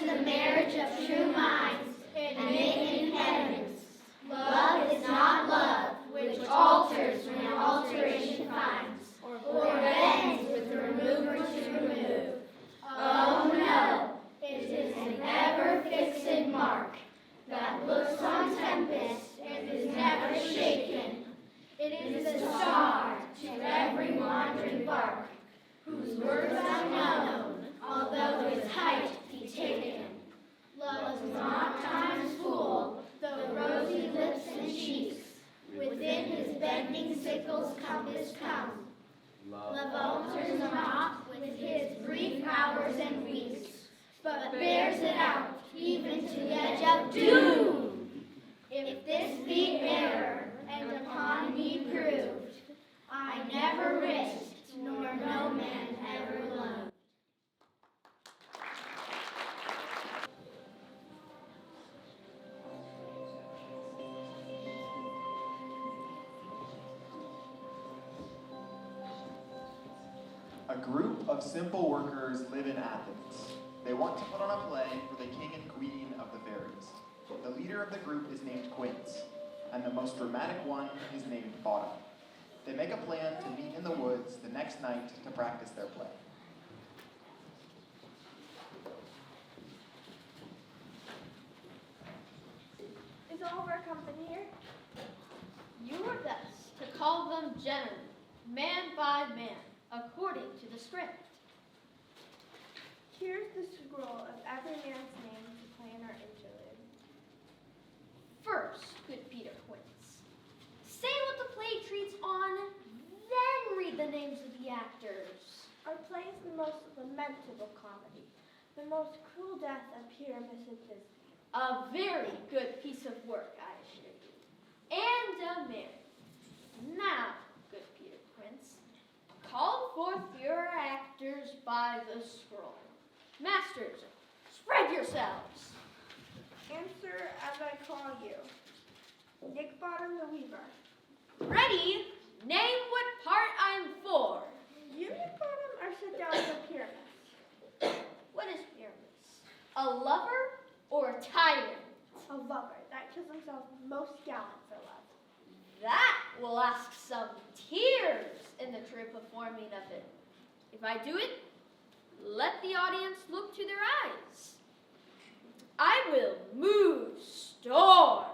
the marriage of true minds, and knit in heavens. Love is not love, which alters when alteration finds, or bends with the remover to remove. Oh no, it is an ever-fixed mark that looks on tempest and is never shaken. It is a star to every wandering bark, whose words unknown, although his height be taken. Love's not time's fool, though rosy lips and cheeks within his bending sickle's compass come. Love alters not with his brief hours and weeks, but bears it out even to the edge of doom. If this be error, and upon me proved, I never risked, nor no man ever loved. A group of simple workers live in Athens. They want to put on a play for the king and queen of the fairies. The leader of the group is named Quince, and the most dramatic one is named Bottom. They make a plan to meet in the woods the next night to practice their play. Is all of our company here? You were best to call them gentlemen, man by man, according to the script. Here's the scroll of every man's name to play in our interlude. First, good Peter Quince, say what the play treats on, then read the names of the actors. Our play is the most lamentable comedy, the most cruel death of Pyramus and Thisbe. A very good piece of work, I assure you, and a merry. Now, good Peter Quince, call forth your actors by the scroll. Masters, spread yourselves. Answer as I call you. Nick Bottom the Weaver. Ready? Name what part I'm for. You, Nick Bottom, are set down for Pyramus. What is Pyramus? A lover or a tyrant? A lover that kills himself most gallant for love. That will ask some tears in the true performing of it. If I do it, let the audience look to their eyes. I will move storms.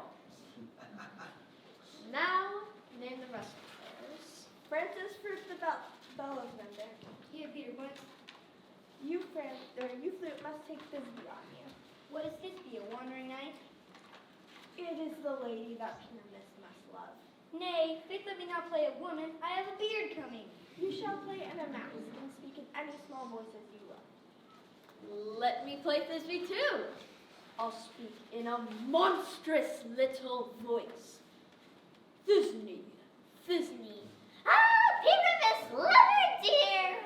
Now, name the rest of the players. Francis Fruit the Bellows Mender. Here, Peter Quince. You flute must take Thisbe on you. What is Thisbe, a wandering knight? It is the lady that Pyramus must love. Nay, faith let me not play a woman. I have a beard coming. You shall play in a mask and speak in any small voice as you will. Let me play Thisbe too. I'll speak in a monstrous little voice. Thisbe, Thisbe. Pyramus, lover dear!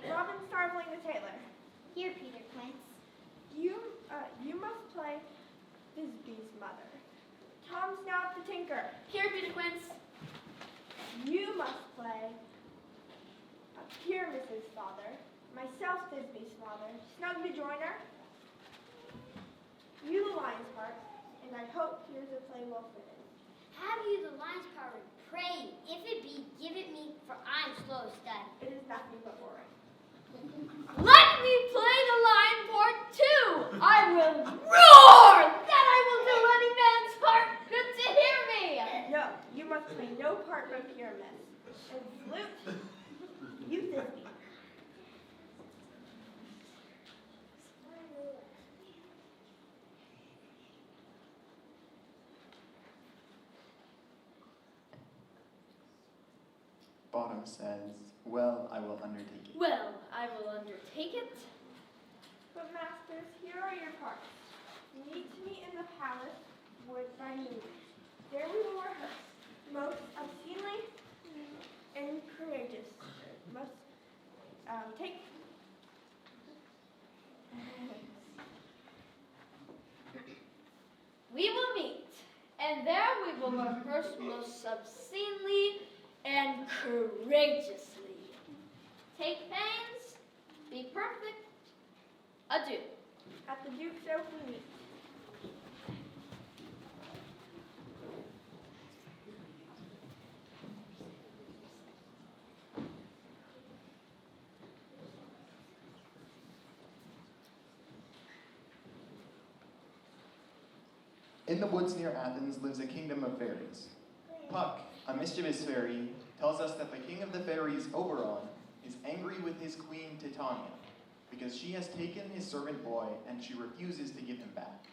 Robin Starveling the tailor. Here, Peter Quince. You must play Thisbe's mother. Tom Snout the tinker. Here, Peter Quince. You must play Pyramus's father, myself Thisbe's father, Snug the joiner. You the lion's part, and I hope here's a play well fitted. Have you the lion's power? Pray, if it be, give it me, for I'm slow of study. It is nothing but boring. Let me play the lion part too. I will roar. That I will do any man's heart good to hear me. No, you must play no part but Pyramus. And flute, you Thisbe. Bottom says, well, I will undertake it. Well, I will undertake it. But masters, here are your parts. Meet me in the palace, wood by noon. There we will rehearse, most obscenely and courageous. Must take. We will meet, and there we will rehearse most obscenely and courageously. Take pains, be perfect, At the Duke's Oak we meet. In the woods near Athens lives a kingdom of fairies. Puck, a mischievous fairy, tells us that the king of the fairies, Oberon, is angry with his queen Titania because she has taken his servant boy and she refuses to give him back.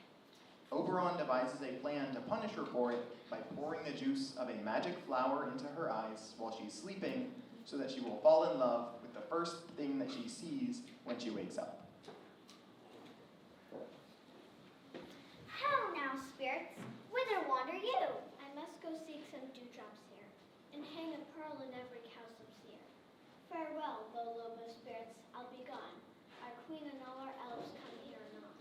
Oberon devises a plan to punish her for it by pouring the juice of a magic flower into her eyes while she's sleeping so that she will fall in love with the first thing that she sees when she wakes up. How now, spirits? Whither wander you? I must go seek some dewdrops here, and hang a pearl in every cowslip's ear. Farewell, though lobo spirits, I'll be gone. Our queen and all our elves come here anon.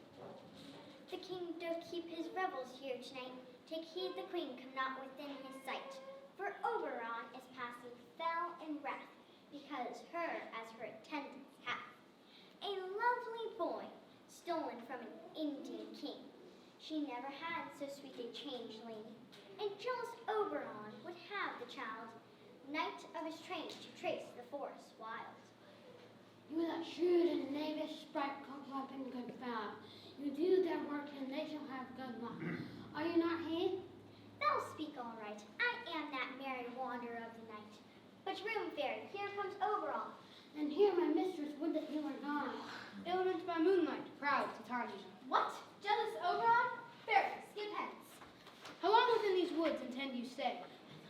The king doth keep his revels here tonight. Take heed the queen come not within his sight. For Oberon is passing fell in wrath, because her as her attendants hath a lovely boy, stolen from an Indian king. She never had so sweet a changeling, and jealous Oberon would have the child, knight of his train to trace the forest wild. You that shrewd and knavish sprite come up and good found. You do their work and they shall have good luck. Are you not he? Thou speak all right. I am that merry wanderer of the night. But room, fairy, here comes Oberon. And here my mistress would that you were gone. Element by moonlight, proud Titania. What? Jealous Oberon? Fairy, skip hence. How long within these woods intend you stay?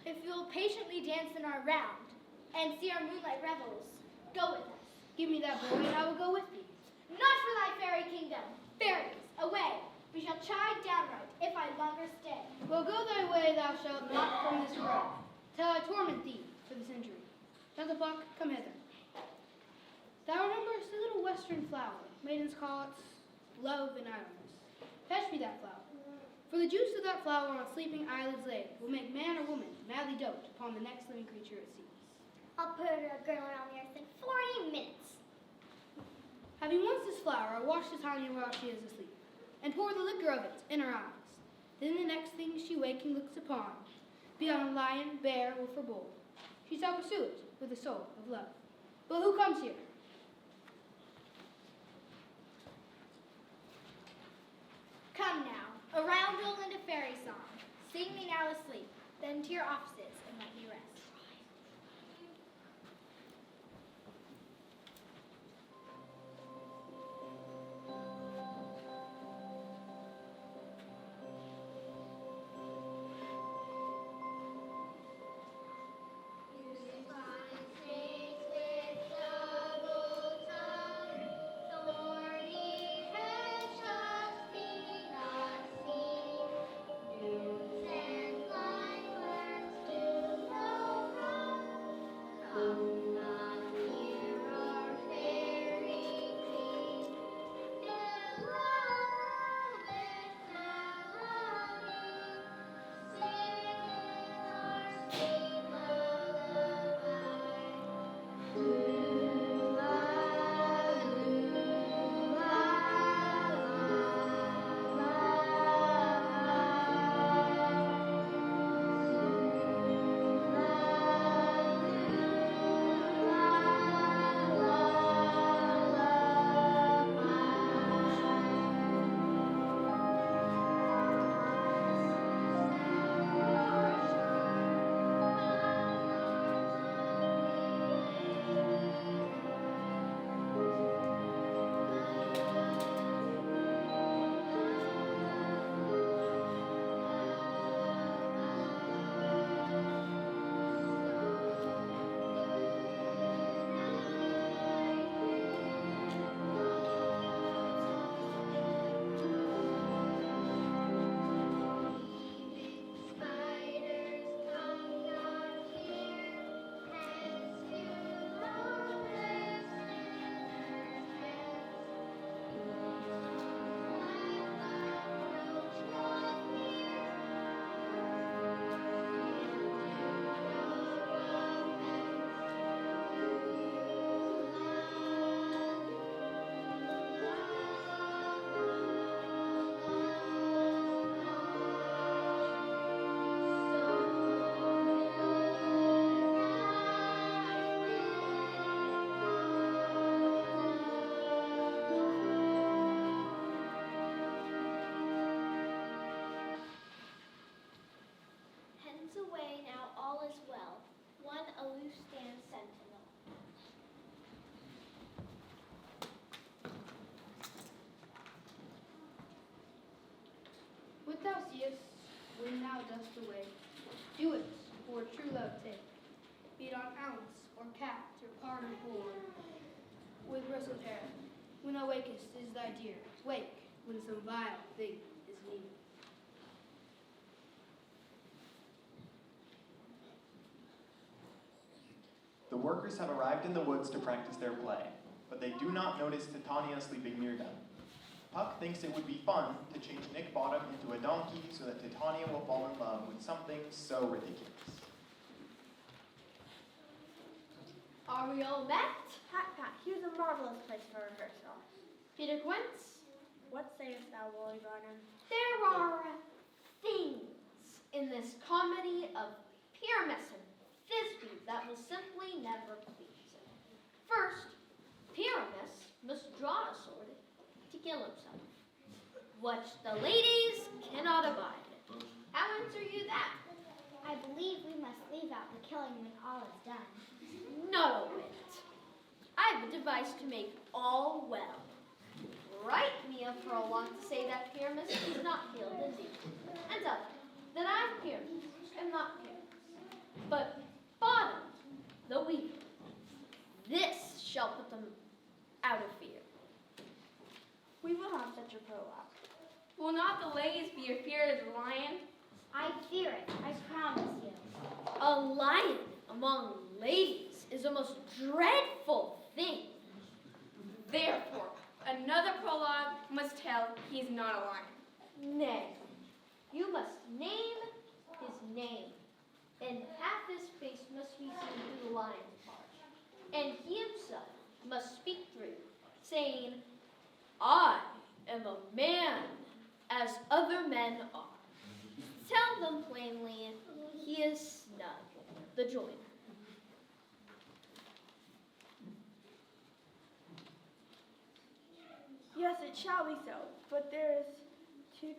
If you'll patiently dance in our round and see our moonlight revels, go with us. Give me that boy, and I will go with thee. Not for thy fairy kingdom. Fairies, away. We shall chide downright if I longer stay. Well, go thy way, thou shalt not from this road, till I torment thee for this injury. Puck, come hither. Thou rememberest a little western flower, maidens call it love and idleness. Fetch me that flower. For the juice of that flower on sleeping eyelids laid will make man or woman madly dote upon the next living creature it sees. I'll put a girl on the earth in 40 minutes. Having once this flower, I wash Titania while she is asleep, and pour the liquor of it in her eyes. Then the next thing she waking looks upon, be on a lion, bear, wolf, or bull, she shall pursue it with the soul of love. But who comes here? Come now, a roundel and a fairy song. Sing me now asleep, then to your offices and let me rest. News and fine words do know. Prometheus, when thou dost away, do it for true love's sake. Be it on ounce or cat or part or boar, with bristled hair. When thou wakest is thy dear. Wake when some vile thing is near. The workers have arrived in the woods to practice their play, but they do not notice Titania sleeping near them. Puck thinks it would be fun to change Nick Bottom into a donkey so that Titania will fall in love with something so ridiculous. Are we all met? Pat, here's a marvelous place for rehearsal. Peter Quince? What sayest thou, Wooly Bottom? There are things in this comedy of Pyramus and Thisbe that will simply never please him. First, Pyramus must draw a sword to kill himself, which the ladies cannot abide. How answer you that? I believe we must leave out the killing when all is done. Not a whit. I have a device to make all well. Write me a prologue to say that Pyramus is not killed indeed, and tell them that I, Pyramus, am not Pyramus, but Bottom, the weaver. This shall put them out of fear. We will have such a prologue. Will not the ladies be afeard of the lion? I fear it, I promise you. A lion among ladies is a most dreadful thing. Therefore, another prologue must tell he is not a lion. Nay, you must name his name, and half his face must be seen through the lion's part, and he himself must speak through, saying, I am a man as other men are. Tell them plainly he is Snug, the joiner. Yes, it shall be so, but there are two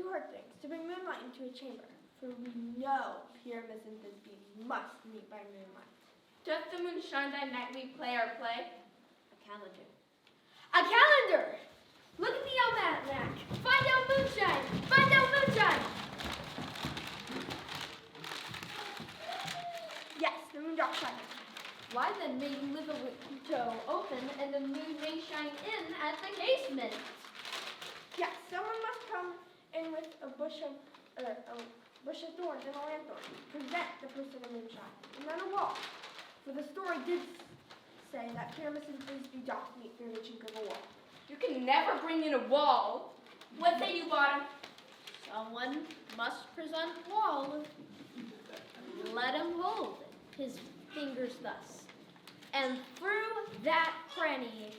hard things. To bring moonlight into a chamber, for we know Pyramus and Thisbe must meet by moonlight. Doth the moon shine thy nightly play our play? A calendar. A calendar! Look at the almanac. Find out moonshine. Find out moonshine. Yes, the moon doth shine. Why then may you leave a window open and the moon may shine in at the casement? Yes, someone must come in with a bush of thorns and a lanthorn, prevent the person of moonshine, and then a wall. For the story did say that Pyramus and Thisbe doth meet through the chink of a wall. You can never bring in a wall. What say you, Bottom? Someone must present wall. Let him hold his fingers thus, and through that cranny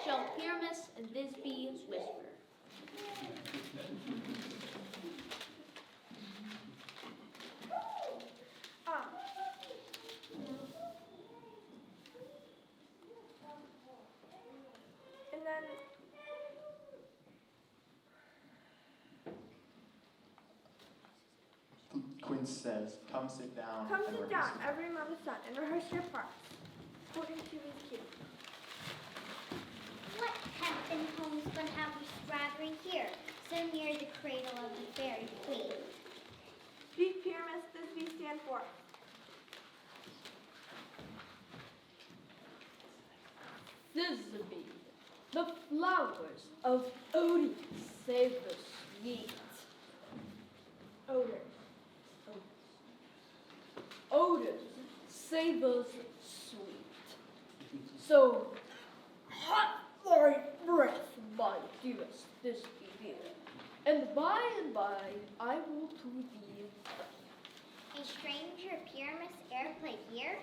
shall Pyramus and Thisbe whisper. And then Quince says, come sit down come and sit rehearse. down, everyone on the sun, and rehearse your parts, according to his cue. What tempting homespun have we straggling here, so near the cradle of the fairy queen? Speak, Pyramus, Thisbe, stand forth. Thisbe, the flowers of Odin save the sweet. Odor. Odors savors sweet. So hot thy breath, my dearest Thisbe dear, and by I will to thee. A stranger Pyramus e'er play here?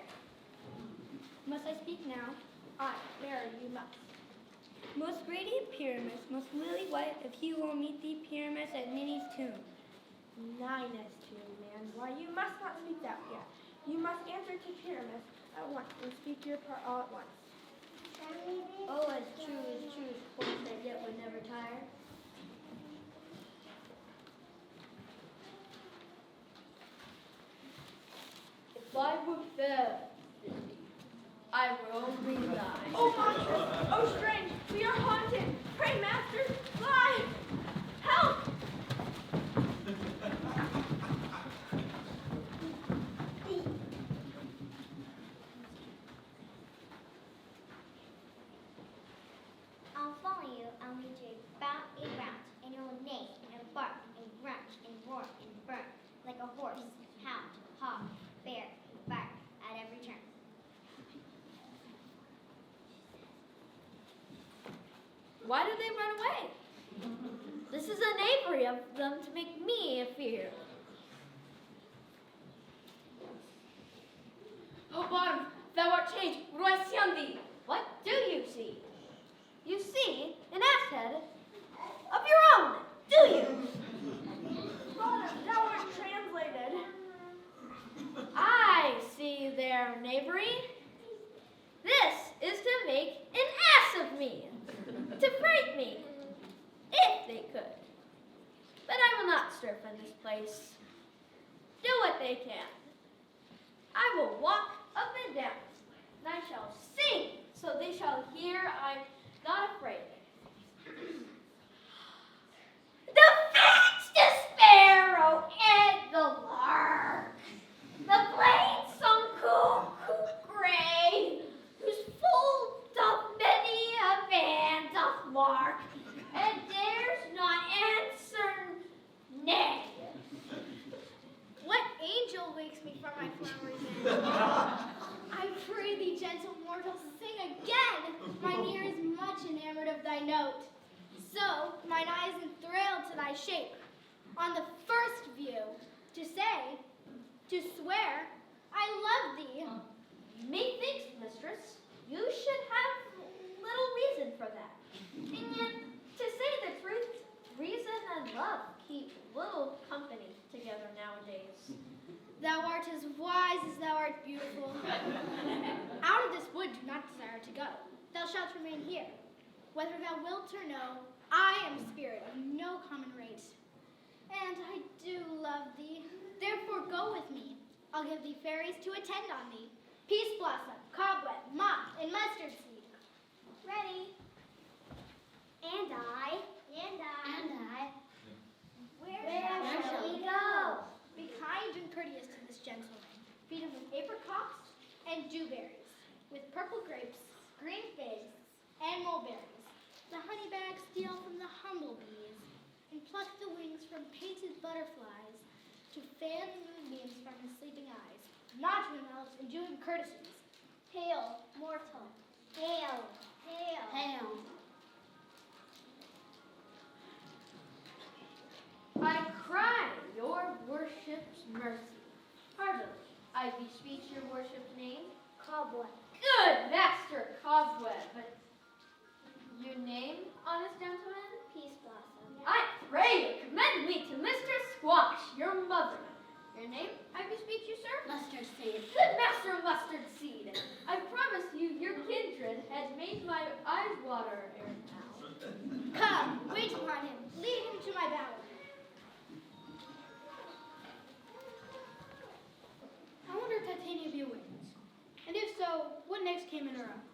Must I speak now? Aye, Mary, you must. Most radiant Pyramus, most lily white, if he will meet thee, Pyramus, at Ninny's tomb. Ninus tomb, man. Why, you must not speak that yet. You must answer to Pyramus at once and speak your part all at once. Oh, as true, quotes that yet would never tire. If I were fair, Thisbe, I were only thine. Oh, monstrous! Oh, strange! We are haunted! Pray, master, fly! Help! follow you, I'll lead you about a round, and you'll neigh and bark and grunch and roar and burn like a horse, hound, hawk, bear, bark at every turn. Why do they run away? This is a knavery of them to make me fear. Oh, bottom, thou art changed. What do I see on thee? What do you see? You see an ass head of your own, do you? Bottom, thou art translated. I see their knavery. This is to make an ass of me, to fright me, if they could. But I will not stir from this place. Do what they can. I will walk up and down, and I shall sing, so they shall hear I'm not afraid. The finch, the sparrow, and the lark, the plain-sung cuckoo gray, whose full doth many a band doth mark, and dares not answer nay. What angel wakes me from my flowery bed? I pray thee, gentle mortal, sing again. Mine ear is much enamored of thy note. So mine eyes enthralled to thy shape. On the first view, to say, to swear, I love thee. Methinks, mistress, you should have little reason for that. And yet, to say the truth, reason and love keep little company together nowadays. Thou art as wise as thou art beautiful. Out of this wood do not desire to go. Thou shalt remain here. Whether thou wilt or no, I am a spirit of no common race. And I do love thee. Therefore go with me. I'll give thee fairies to attend on thee. Peace blossom, cobweb, moth, and mustard seed. Ready? And I. And I. And I. Where shall we go? Be kind and courteous to this gentleman. Feed him with apricots and dewberries, with purple grapes, green figs, and mulberries. The honey bag steal from the humble bees, and pluck the wings from painted butterflies, to fan the moonbeams from his sleeping eyes, nod to him elves and do him courtesies. Hail, mortal. Hail. Hail. Hail. I cry your worship's mercy. Heartily, I bespeak your worship's name. Cobweb. Good master Cobweb. Your name, honest gentleman? Peace blossom. I pray you commend me to Mistress Squash, your mother. Your name, I bespeak you, sir? Mustard seed. Good master Mustard Seed. I promise you your kindred had made my eyes water ere now. Come, wait upon him. Lead him to my bower. I wonder if Titania be a witness. And if so, what next came in her eye?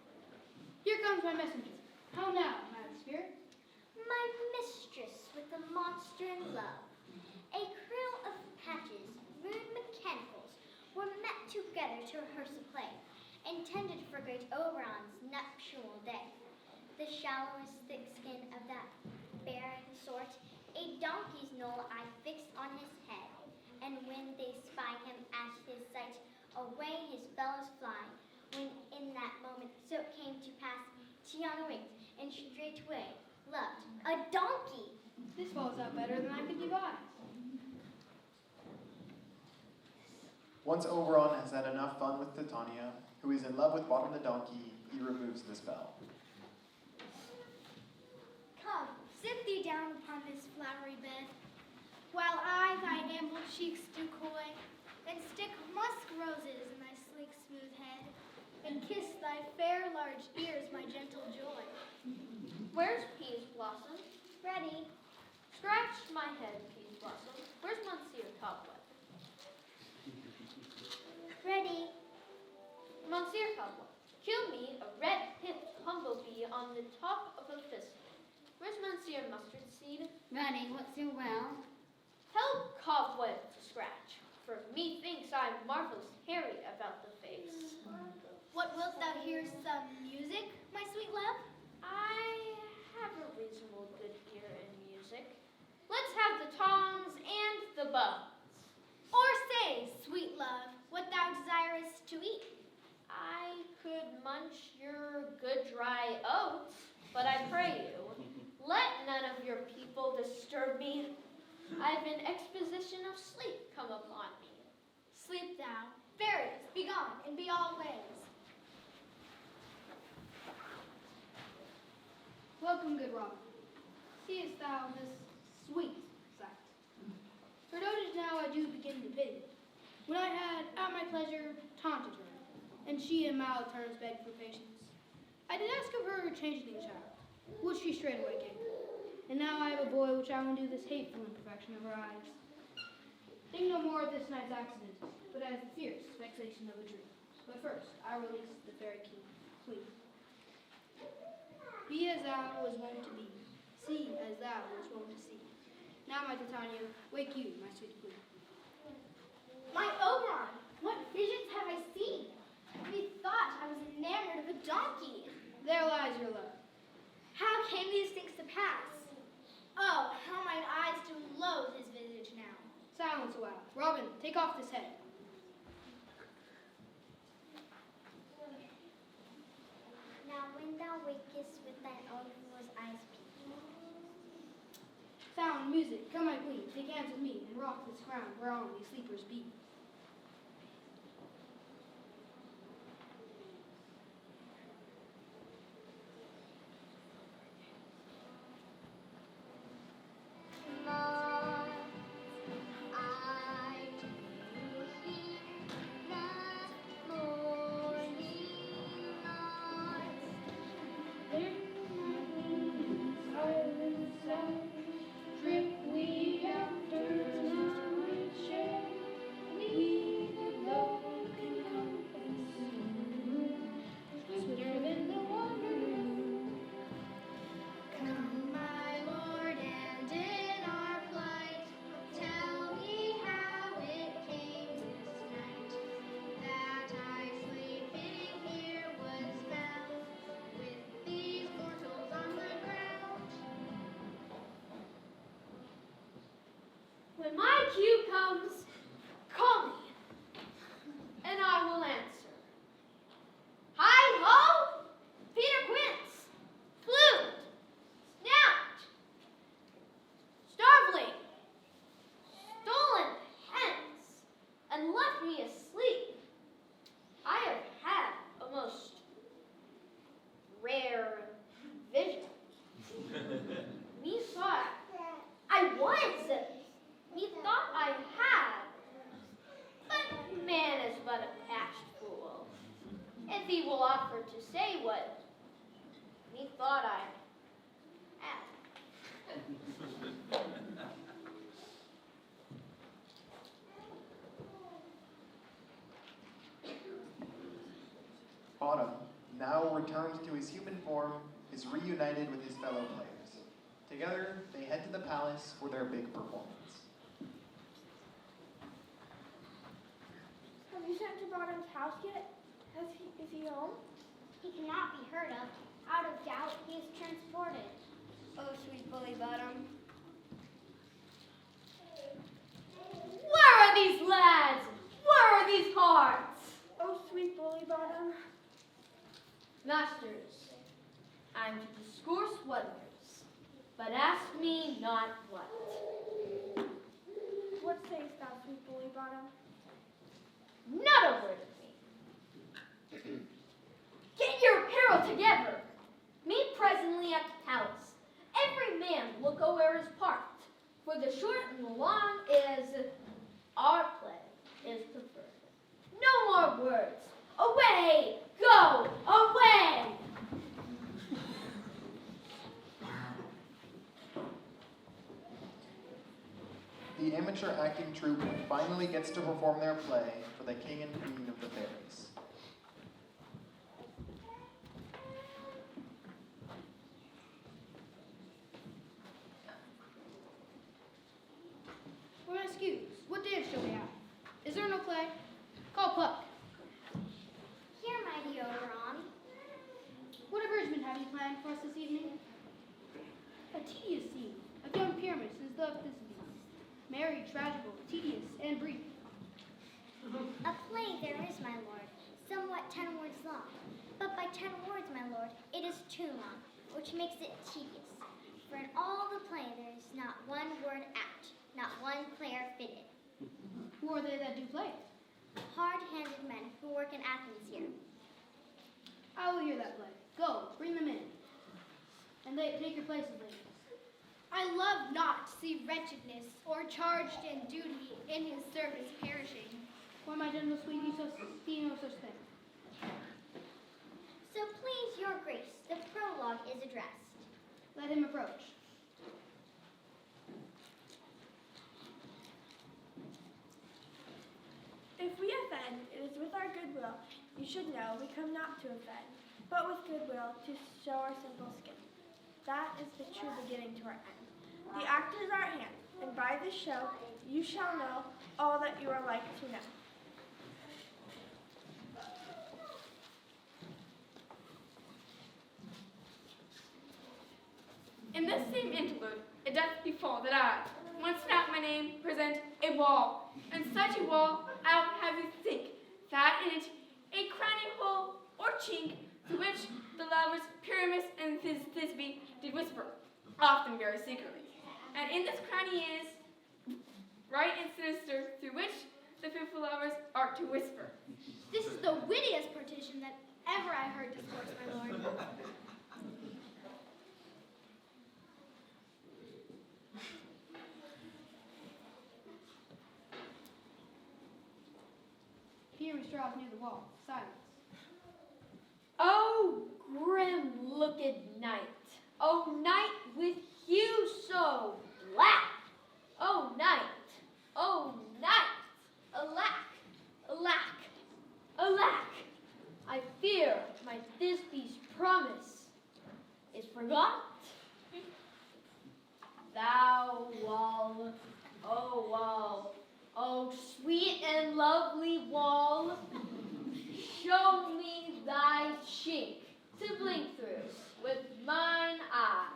Here comes my messenger. How now, Madam Spirit? My mistress with the monster in love. A crew of patches, rude mechanicals, were met together to rehearse a play, intended for great Oberon's nuptial day. The shallowest thick skin of that barren sort, a donkey's knoll I fixed on his head, and when they spy him at his sight, away his bellows fly, when in that moment so it came to pass, Tiana winked, and straightway loved a donkey. This falls out better than I could devise. Once Oberon has had enough fun with Titania, who is in love with Bottom the donkey, he removes the spell. Come, sit thee down upon this flowery bed, while I thy ample cheeks do coy, and stick musk roses in thy sleek smooth head, and kiss thy fair large ears, my gentle joy. Where's Peas Blossom? Ready? Scratch my head, Peas Blossom. Where's Monsieur Cobweb? Ready? Monsieur Cobweb, kill me a red-hipped humblebee on the top of a thistle. Where's Monsieur Mustard Seed? Ready, what's your will? Tell Cobweb to scratch, for methinks I'm marvelous hairy about the face. What wilt thou hear some music, my sweet love? I have a good dry oats, but I pray you, let none of your people disturb me. I've an exposition of sleep come upon me. Sleep thou, fairies, be gone, and be all ways. Welcome, good Robin. Seest thou this sweet sight? Her dotage now I do begin to pity. When I had, at my pleasure, taunted her, and she in mild terms begged for patience, I did ask of her changeling child, which she straightway gave. And now I have a boy which I will do this hateful imperfection of her eyes. Think no more of this night's accident, but as the fierce vexation of a dream. But first, I release the fairy queen. Be as thou was wont to be, see as thou was wont to see. Now, my Titania, wake you, my sweet queen. My Oberon, what visions have I seen? Methought I was enamored of a donkey. There lies your love. How came these things to pass? Oh, how mine eyes do loathe his visage now. Silence a while. Robin, take off this head. Now when thou wakest with thine overflow's eyes peep. Sound, music, come my queen, take hands with me, and rock this ground whereon these sleepers be. When my cue comes, call me, and I will answer. Hi-ho, Peter Quince, flute, snout, starveling, stolen hence, and left me asleep. I have had a most rare vision. Methought I had, but man is but a patched fool. If he will offer to say what methought I had. Autumn, now returned to his human form, is reunited with his fellow players. Together, they head to the palace for their big performance. Have you sent to Bottom's house yet? Is he home? He cannot be heard of. Out of doubt, he is transported. Oh, sweet Bully Bottom. Where are these lads? Where are these hearts? Oh, sweet Bully Bottom. Masters, I'm to discourse wonders, but ask me not what. What sayest thou, sweet Bully Bottom? Not a word of me. Get your apparel together. Meet presently at the palace. Every man will go where his part, for the short and the long is our play is preferred. No more words. Away! Go! Away! The amateur acting troupe finally gets to perform their play for the king and queen of the fairies. For my excuse, what dance shall we have? Is there no play? Call Puck. Here, mighty Oberon. What abridgment have you planned for us this evening? A tedious scene of young pyramids and Thisbe, merry, tragical, tedious, and brief. A play there is, my lord, somewhat 10 words long. But by 10 words, my lord, it is too long, which makes it tedious. For in all the play there is not one word apt, not one player fitted. Who are they that do play? Hard-handed men who work in Athens here. I will hear that play. Go, bring them in. And take your places, ladies. I love not to see wretchedness or charged in duty in his service perishing. Why, my gentle sweet, you see no such thing. So please your grace, the prologue is addressed. Let him approach. If we offend, it is with our goodwill. You should know we come not to offend, but with goodwill to show our simple skin. That is the true beginning to our end. The act is our hand, and by this show you shall know all that you are like to know. In this same interlude, it doth befall that I, once not my name, present a wall, and such a wall I would have you think, that in it a cranny hole or chink, through which the lovers Pyramus and Thisbe did whisper, often very secretly. And in this cranny is, right and sinister, through which the fearful lovers are to whisper. This is the wittiest partition that ever I heard discourse, my lord. Pyramus draws near the wall. Silence. Oh, grim looked night. Oh, night with hue so black. Oh, night. Oh, night. Alack, alack, alack. I fear my Thisbe's promise is forgot. Thou wall, oh sweet and lovely wall, show me thy chink to blink through with mine eye.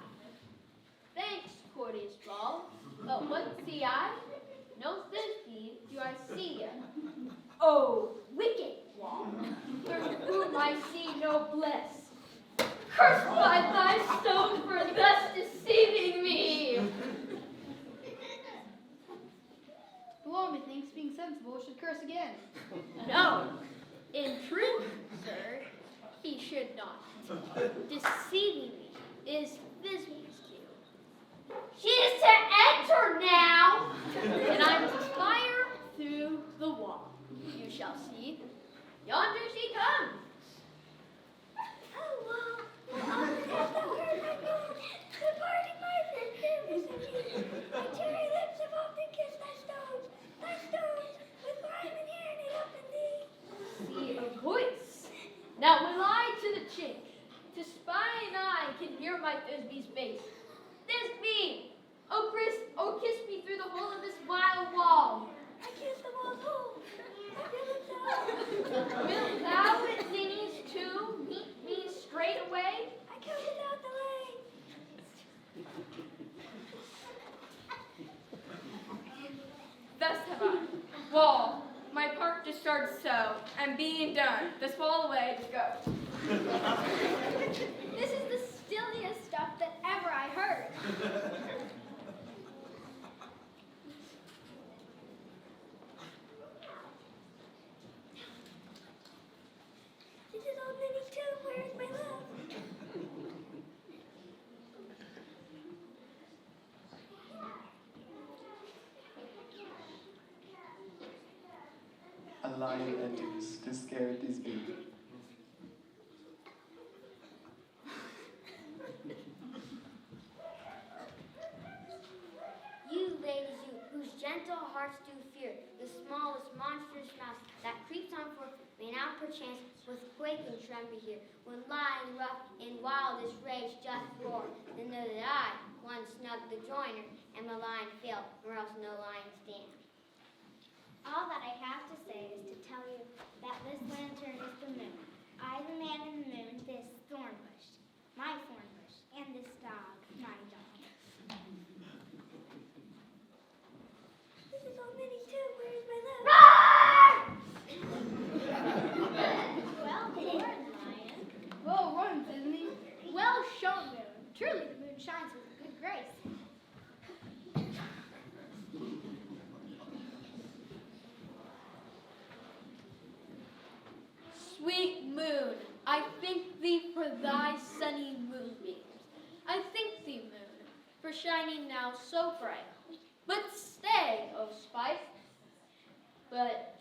Thanks, courteous ball, but what see I? No Thisbe do I see ya. Oh, wicked wall, through whom I see no bliss. Cursed by thy stone for thus deceiving me. The law, methinks, being sensible, should curse again. No, in truth, sir, he should not. Deceiving me is Thisbe's cue. She is to enter now, and I must fire through the wall. You shall see. Yonder she comes. Oh, well, departing my fears of you. My cherry lips have often kissed thy stones, with rhyme and hair knit up in thee. See a voice. Now will I to the chink, to spy and eye can hear my Thisbe's face. Thisbe! Oh, kiss me through the hole of this vile wall. I kiss the wall's hole. I feel it down. Wilt thou at Ninny's too meet me straightway? I come without delay. Thus have I, wall, my part discharged so, and being done, thus fall away to go. This is the stilliest stuff that ever I heard. This is old Minnie's too. Where is my love? A lion enters to scare Thisbe. You, ladies, you, whose gentle hearts do fear the smallest monstrous mouse that creeps on forth, may now perchance with quaking tremble here, when lying rough in wildest rage doth roar. Then know that I, one snug the joiner, am a lion failed, or else no lion stand. All that I have to say is to tell you that this lantern is the moon. I, the man in the moon, this thorn bush, my thorn bush, and this dog, my dog. This is old Minnie too. Where is my love? Well, Lord Lion, thee for thy sunny moonbeams. I thank thee, moon, for shining now so bright. But stay, O spice. But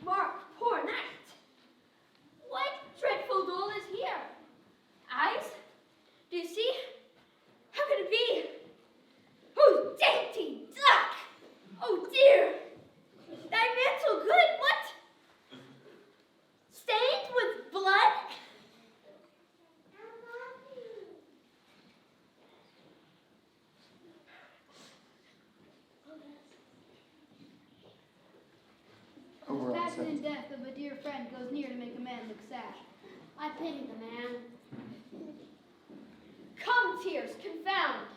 mark, poor night. What dreadful dole is here? Eyes? Do you see? How can it be? Oh, dainty duck! Oh, dear! Thy mantle good, what? Stained with blood? Over on Passion seven. and death of a dear friend goes near to make a man look sad. I pity the man. Come, tears, confound.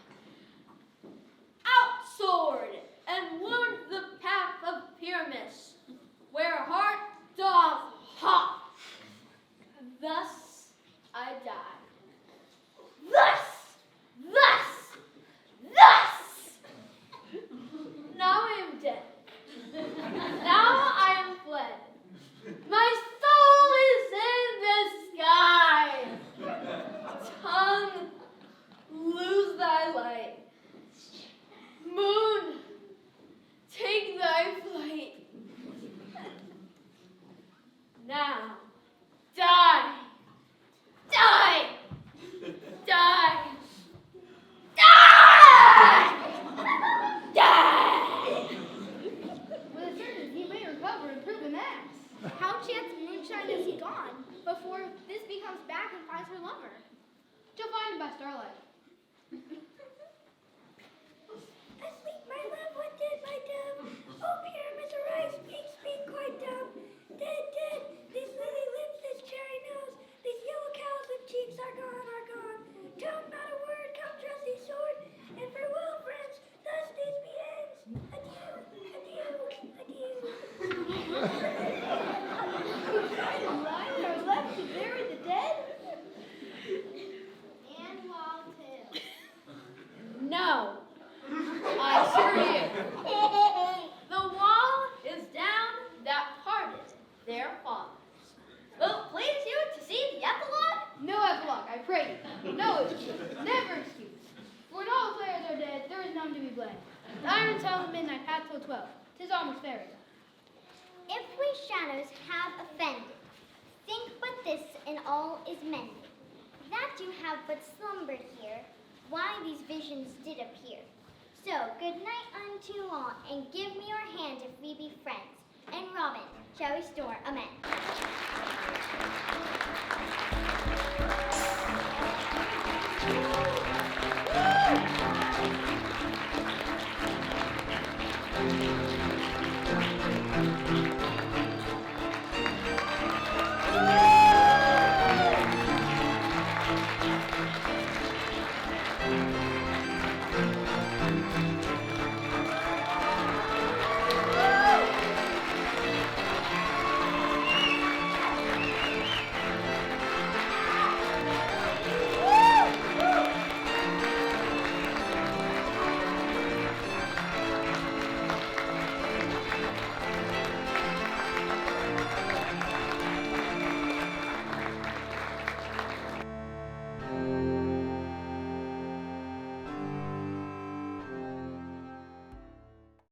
Out, sword, and wound the path of Pyramus, where heart doth hop. Thus I die. Thus! Now I am dead. Now I am fled. My soul is in the sky. Tongue, lose thy light. Moon, take thy flight. Now, die. Die. Die. Die. Die. With a certainty, he may recover and prove an ass. How chance moonshine is he gone before this becomes back and finds her lover? She'll find him by starlight. Asleep, my love, what did my dove? Oh, Pyramus, arise, speak, quite dumb. Dead, these lily lips, this cherry nose, these yellow cows with cheeks are gone. Tell not a word, come trusty sword, and farewell, friends, thus this be ends. Adieu. Lying or left to bury the dead? And wall too. No, I assure you. The wall is down that parted their fathers. Will it please you to see the epilogue? No epilogue, I pray you. No excuse. Never excuse. For when all the players are dead, there is none to be blamed. The iron tells midnight, hath till 12. 'Tis almost fairy. If we shadows have offended, think but this and all is mended. That you have but slumbered here, why these visions did appear. So good night unto all, and give me your hand if we be friends. And Robin, shall restore amen.